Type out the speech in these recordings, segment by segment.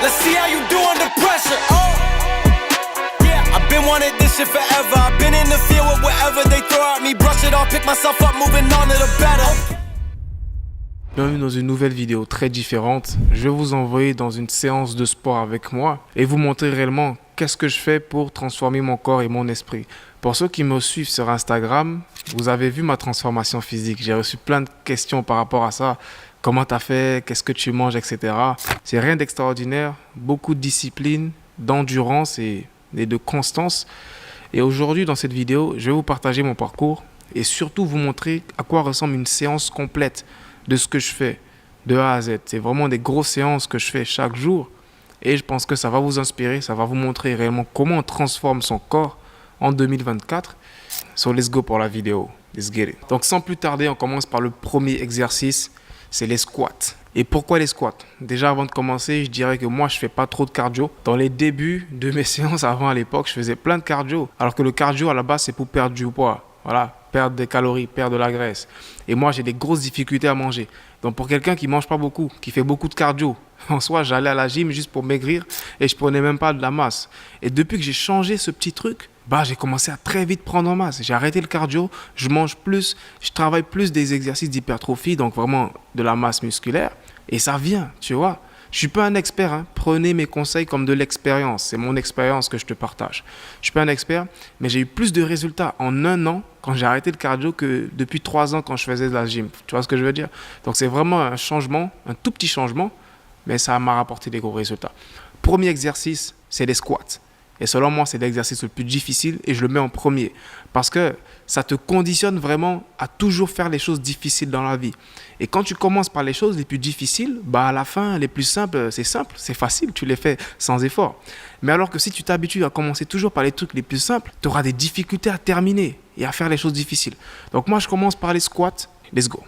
Let's see how you do under pressure. Oh, yeah, I've been wanting this shit forever. I've been in the field with whatever they throw at me. Brush it off, pick myself up, moving on to the better. Bienvenue dans une nouvelle vidéo très différente. Je vais vous envoyer dans une séance de sport avec moi et vous montrer réellement qu'est-ce que je fais pour transformer mon corps et mon esprit. Pour ceux qui me suivent sur Instagram, vous avez vu ma transformation physique. J'ai reçu plein de questions par rapport à ça. Comment tu as fait? Qu'est-ce que tu manges? Etc. C'est rien d'extraordinaire. Beaucoup de discipline, d'endurance et de constance. Et aujourd'hui, dans cette vidéo, je vais vous partager mon parcours et surtout vous montrer à quoi ressemble une séance complète de ce que je fais de A à Z. C'est vraiment des grosses séances que je fais chaque jour et je pense que ça va vous inspirer, ça va vous montrer réellement comment on transforme son corps en 2024. So let's go pour la vidéo. Let's get it. Donc sans plus tarder, on commence par le premier exercice, c'est les squats. Et pourquoi les squats? Déjà avant de commencer, je dirais que moi je fais pas trop de cardio. Dans les débuts de mes séances avant à l'époque, je faisais plein de cardio. Alors que le cardio à la base c'est pour perdre du poids. Voilà, perdre des calories, perdre de la graisse. Et moi, j'ai des grosses difficultés à manger. Donc, pour quelqu'un qui ne mange pas beaucoup, qui fait beaucoup de cardio, en soi, j'allais à la gym juste pour maigrir et je ne prenais même pas de la masse. Et depuis que j'ai changé ce petit truc, j'ai commencé à très vite prendre en masse. J'ai arrêté le cardio, je mange plus, je travaille plus des exercices d'hypertrophie, donc vraiment de la masse musculaire. Et ça vient, tu vois. Je ne suis pas un expert, hein. Prenez mes conseils comme de l'expérience. C'est mon expérience que je te partage. Je ne suis pas un expert, mais j'ai eu plus de résultats en un an quand j'ai arrêté le cardio que depuis 3 ans quand je faisais de la gym. Tu vois ce que je veux dire? Donc c'est vraiment un changement, un tout petit changement, mais ça m'a rapporté des gros résultats. Premier exercice, c'est les squats. Et selon moi, c'est l'exercice le plus difficile et je le mets en premier parce que ça te conditionne vraiment à toujours faire les choses difficiles dans la vie. Et quand tu commences par les choses les plus difficiles, à la fin, les plus simples, c'est facile, tu les fais sans effort. Mais alors que si tu t'habitues à commencer toujours par les trucs les plus simples, tu auras des difficultés à terminer et à faire les choses difficiles. Donc moi, je commence par les squats. Let's go.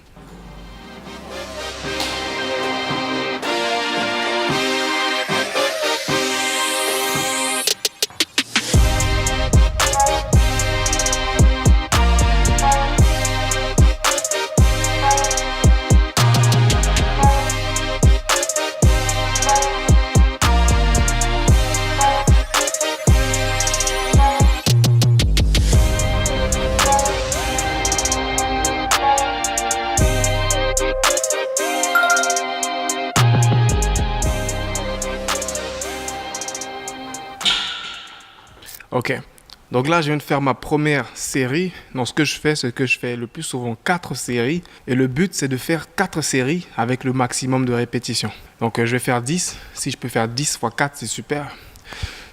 Ok, donc là je viens de faire ma première série. Donc ce que je fais, c'est que je fais le plus souvent 4 séries. Et le but c'est de faire 4 séries avec le maximum de répétitions. Donc je vais faire 10. Si je peux faire 10 x 4, c'est super.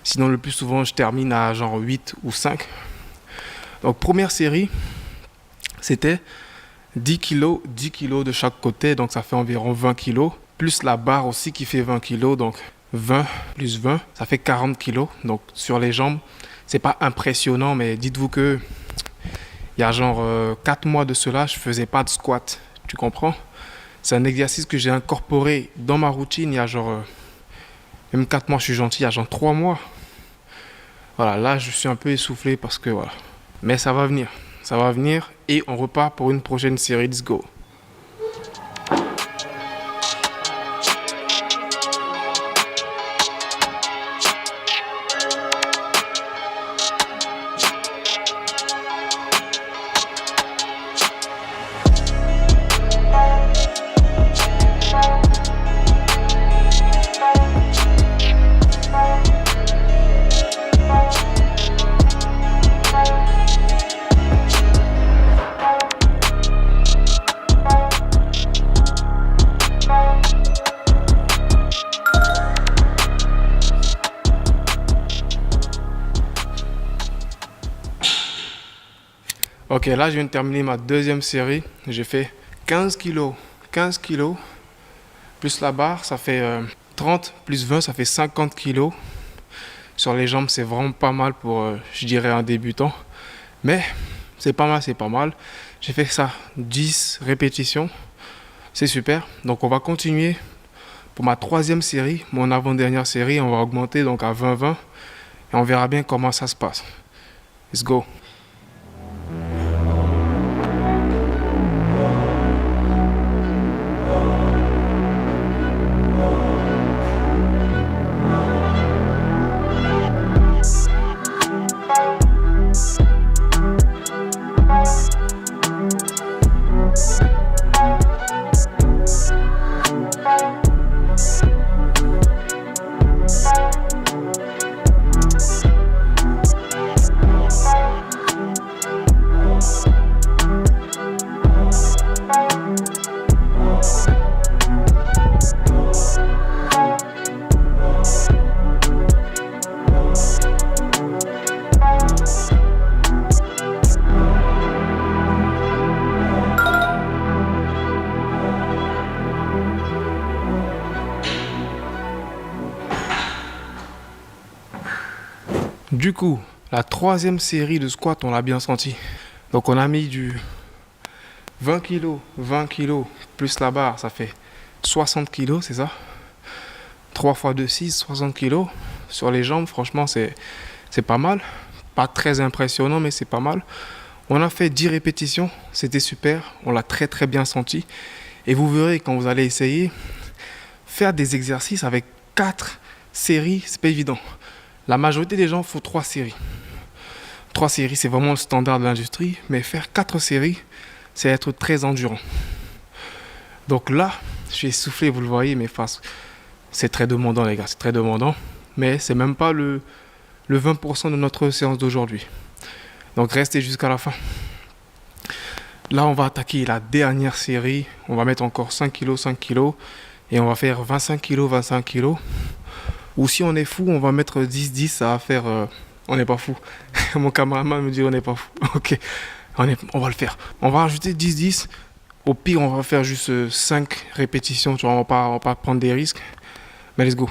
Sinon le plus souvent je termine à genre 8 ou 5. Donc première série, c'était 10 kg de chaque côté. Donc ça fait environ 20 kg. Plus la barre aussi qui fait 20 kg. Donc 20 plus 20, ça fait 40 kg. Donc sur les jambes, c'est pas impressionnant, mais dites-vous que il y a genre 4 mois de cela, je faisais pas de squat. Tu comprends? C'est un exercice que j'ai incorporé dans ma routine il y a genre même 4 mois, je suis gentil, il y a genre 3 mois. Voilà, là je suis un peu essoufflé parce que voilà. Mais ça va venir et on repart pour une prochaine série. Let's go. Ok, là je viens de terminer ma deuxième série. J'ai fait 15 kilos. 15 kilos plus la barre, ça fait 30 plus 20, ça fait 50 kilos. Sur les jambes, c'est vraiment pas mal pour, je dirais, un débutant. Mais c'est pas mal, c'est pas mal. J'ai fait ça 10 répétitions. C'est super. Donc on va continuer pour ma troisième série, mon avant-dernière série. On va augmenter donc à 20-20 et on verra bien comment ça se passe. Let's go. Du coup, la troisième série de squat, on l'a bien senti. Donc on a mis du 20 kg plus la barre, ça fait 60 kg, c'est ça? 3 x 2, 6, 60 kg. Sur les jambes, franchement, c'est pas mal. Pas très impressionnant, mais c'est pas mal. On a fait 10 répétitions, c'était super. On l'a très très bien senti. Et vous verrez quand vous allez essayer, faire des exercices avec 4 séries, c'est pas évident. La majorité des gens font 3 séries. 3 séries, c'est vraiment le standard de l'industrie. Mais faire 4 séries, c'est être très endurant. Donc là, je suis essoufflé, vous le voyez, mes faces. C'est très demandant, les gars, c'est très demandant. Mais c'est même pas le 20% de notre séance d'aujourd'hui. Donc restez jusqu'à la fin. Là, on va attaquer la dernière série. On va mettre encore 5 kg, 5 kg. Et on va faire 25 kg, 25 kg. Ou si on est fou, on va mettre 10, 10. Ça va faire... on n'est pas fou. Mon cameraman me dit on n'est pas fou. Ok, on va le faire. On va rajouter 10, 10. Au pire, on va faire juste 5 répétitions. Tu vois, on va pas prendre des risques. Mais let's go.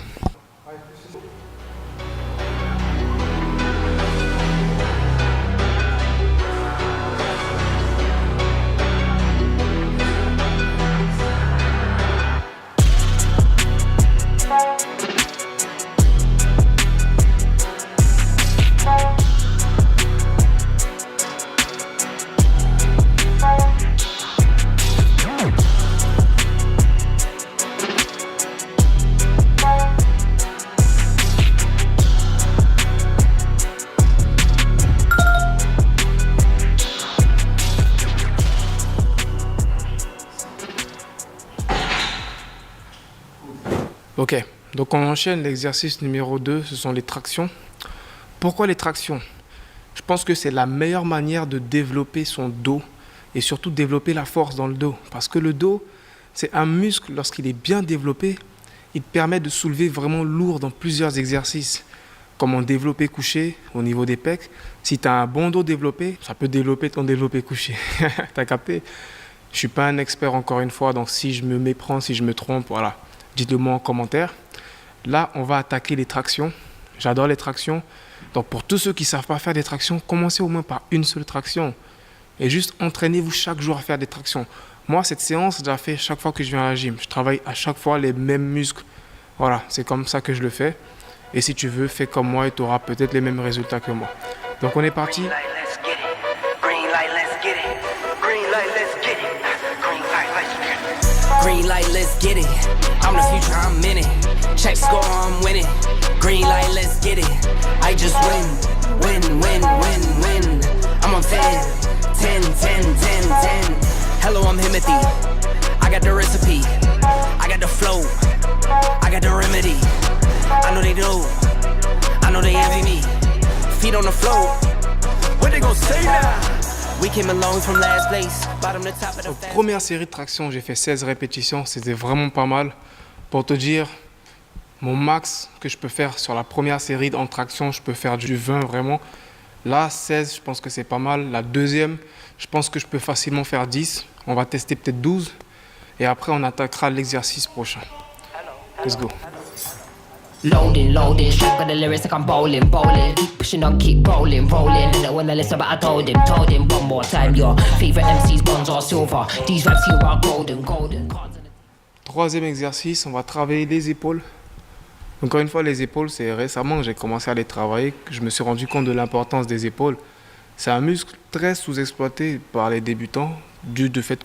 Ok, donc on enchaîne l'exercice numéro 2, ce sont les tractions. Pourquoi les tractions? Je pense que c'est la meilleure manière de développer son dos et surtout développer la force dans le dos. Parce que le dos, c'est un muscle, lorsqu'il est bien développé, il te permet de soulever vraiment lourd dans plusieurs exercices. Comme en développé couché au niveau des pecs. Si tu as un bon dos développé, ça peut développer ton développé couché. T'as capté? Je ne suis pas un expert encore une fois, donc si je me méprends, si je me trompe, voilà. Dites-le moi en commentaire. Là, on va attaquer les tractions. J'adore les tractions. Donc, pour tous ceux qui ne savent pas faire des tractions, commencez au moins par une seule traction. Et juste entraînez-vous chaque jour à faire des tractions. Moi, cette séance, je la fais chaque fois que je viens à la gym. Je travaille à chaque fois les mêmes muscles. Voilà, c'est comme ça que je le fais. Et si tu veux, fais comme moi et tu auras peut-être les mêmes résultats que moi. Donc, on est parti. Green light, let's get it. I'm the future, I'm in it. Check score, I'm winning. Green light, let's get it. I just win. I'm on 10. Hello, I'm Himothy. I got the recipe. I got the flow. I got the remedy. I know they do. I know they envy me. Feet on the floor. What they gonna say now? We came along from last place. Bottom to top of the Donc, première série de tractions, j'ai fait 16 répétitions, c'était vraiment pas mal. Pour te dire, mon max que je peux faire sur la première série en traction, je peux faire du 20 vraiment. Là, 16, je pense que c'est pas mal. La deuxième, je pense que je peux facilement faire 10. On va tester peut-être 12. Et après, on attaquera l'exercice prochain. Let's go. Loading, straight with the lyrics like I'm bowling. Keep pushing on, keep rolling. And when I listen, but I told him one more time. Your favorite MCs, bronze or silver. These raps here are golden. Troisième exercice, on va travailler les épaules. Encore une fois, les épaules, c'est récemment que j'ai commencé à les travailler, que je me suis rendu compte de l'importance des épaules. C'est un muscle très sous-exploité par les débutants, dû du fait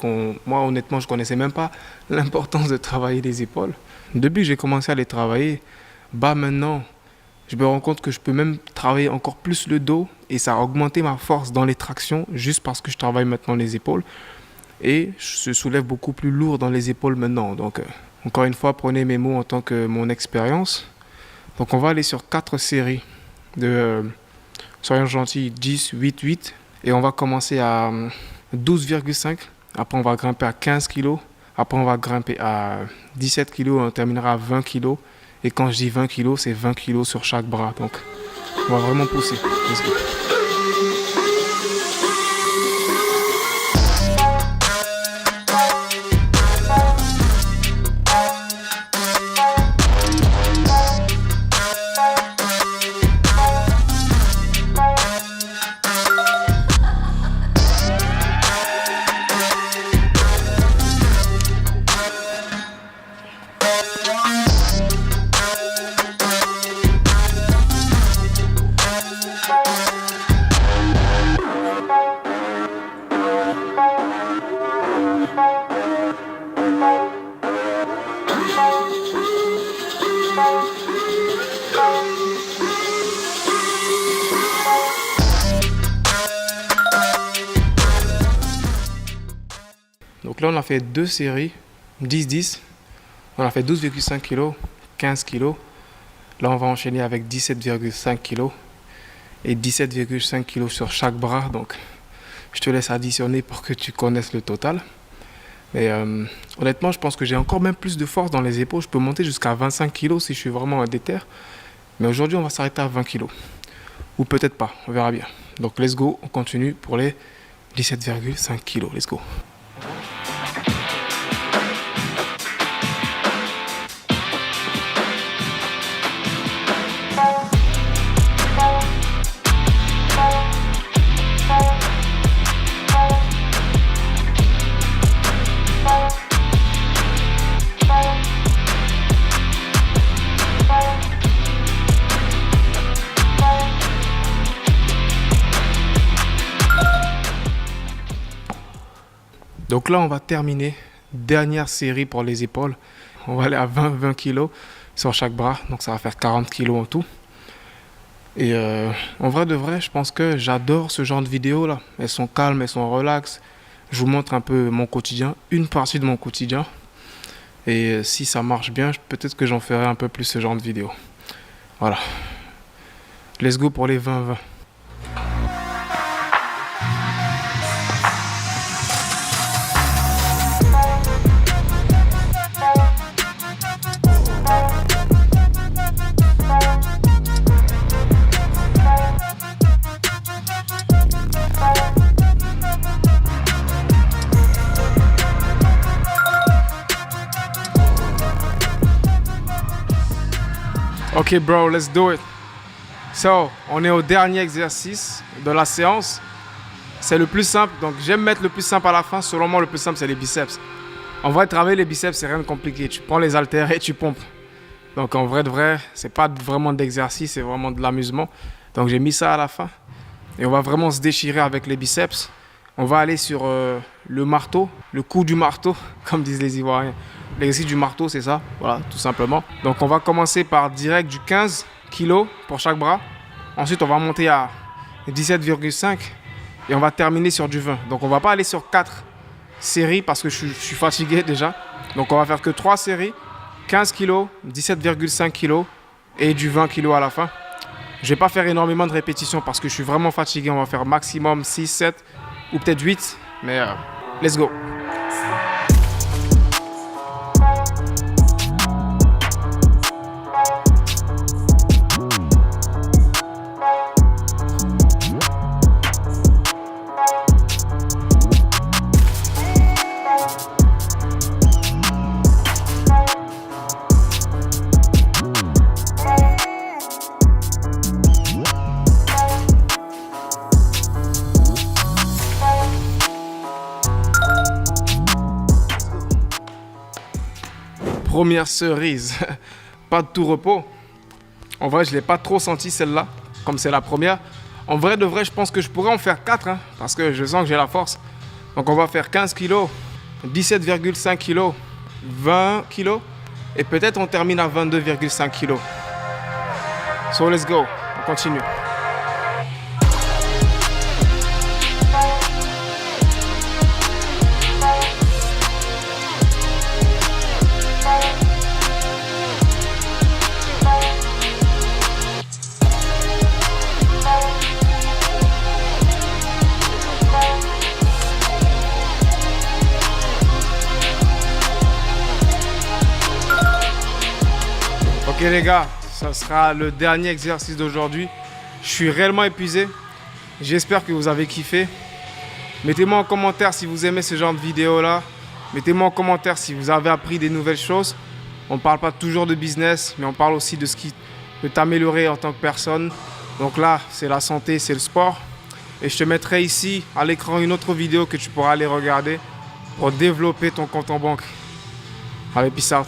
moi honnêtement, je connaissais même pas l'importance de travailler les épaules. Depuis que j'ai commencé à les travailler, maintenant, je me rends compte que je peux même travailler encore plus le dos et ça a augmenté ma force dans les tractions juste parce que je travaille maintenant les épaules. Et je soulève beaucoup plus lourd dans les épaules maintenant. Donc, encore une fois, prenez mes mots en tant que mon expérience. Donc, on va aller sur 4 séries de, soyons gentils, 10, 8, 8. Et on va commencer à 12,5. Après, on va grimper à 15 kg. Après, on va grimper à 17 kg. On terminera à 20 kg. Et quand je dis 20 kg, c'est 20 kg sur chaque bras. Donc, on va vraiment pousser. Let's go. Donc là, on a fait 2 séries, 10-10. On a fait 12,5 kg, 15 kg. Là, on va enchaîner avec 17,5 kg et 17,5 kg sur chaque bras. Donc, je te laisse additionner pour que tu connaisses le total. Mais honnêtement, je pense que j'ai encore même plus de force dans les épaules. Je peux monter jusqu'à 25 kg si je suis vraiment déter. Mais aujourd'hui, on va s'arrêter à 20 kg. Ou peut-être pas, on verra bien. Donc, let's go, on continue pour les 17,5 kg. Let's go. Donc là, on va terminer. Dernière série pour les épaules. On va aller à 20 kg sur chaque bras. Donc ça va faire 40 kg en tout. Et en vrai de vrai, je pense que j'adore ce genre de vidéos là. Elles sont calmes, elles sont relax. Je vous montre un peu mon quotidien, une partie de mon quotidien. Et si ça marche bien, peut-être que j'en ferai un peu plus ce genre de vidéos. Voilà. Let's go pour les 20-20. Ok bro, let's do it. So, on est au dernier exercice de la séance. C'est le plus simple, donc j'aime mettre le plus simple à la fin. Selon moi, le plus simple, c'est les biceps. En vrai, travailler les biceps, c'est rien de compliqué. Tu prends les haltères et tu pompes. Donc en vrai de vrai, c'est pas vraiment d'exercice, c'est vraiment de l'amusement. Donc j'ai mis ça à la fin. Et on va vraiment se déchirer avec les biceps. On va aller sur le marteau, le coup du marteau, comme disent les Ivoiriens. L'exercice du marteau, c'est ça, voilà, tout simplement. Donc on va commencer par direct du 15 kg pour chaque bras. Ensuite, on va monter à 17,5 et on va terminer sur du 20. Donc on va pas aller sur 4 séries parce que je suis fatigué déjà. Donc on va faire que 3 séries, 15 kg, 17,5 kg et du 20 kg à la fin. Je vais pas faire énormément de répétitions parce que je suis vraiment fatigué. On va faire maximum 6, 7 ou peut-être 8. Mais let's go. Première cerise, pas de tout repos. En vrai, je ne l'ai pas trop senti celle-là, comme c'est la première. En vrai de vrai, je pense que je pourrais en faire 4, hein, parce que je sens que j'ai la force. Donc on va faire 15 kg, 17,5 kg, 20 kg, et peut-être on termine à 22,5 kg. So let's go, on continue. Ok les gars, ça sera le dernier exercice d'aujourd'hui. Je suis réellement épuisé. J'espère que vous avez kiffé. Mettez-moi en commentaire si vous aimez ce genre de vidéo là. Mettez-moi en commentaire si vous avez appris des nouvelles choses. On ne parle pas toujours de business, mais on parle aussi de ce qui peut t'améliorer en tant que personne. Donc là, c'est la santé, c'est le sport. Et je te mettrai ici à l'écran une autre vidéo que tu pourras aller regarder pour développer ton compte en banque. Allez, peace out.